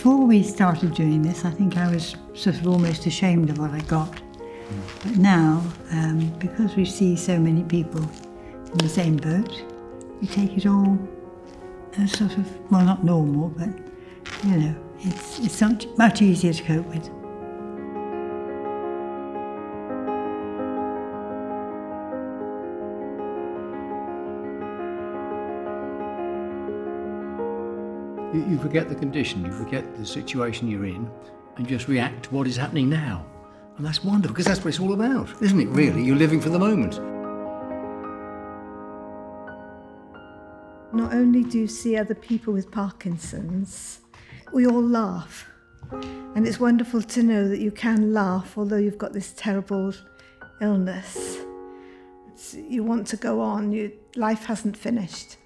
Before we started doing this, I think I was sort of almost ashamed of what I got. But now, because we see so many people in the same boat, we take it all as sort of, well, not normal, but, you know, it's much easier to cope with. You forget the condition, you forget the situation you're in, and just react to what is happening now. And that's wonderful, because that's what it's all about, isn't it, really? You're living for the moment. Not only do you see other people with Parkinson's, we all laugh. And it's wonderful to know that you can laugh, although you've got this terrible illness. You want to go on, life hasn't finished.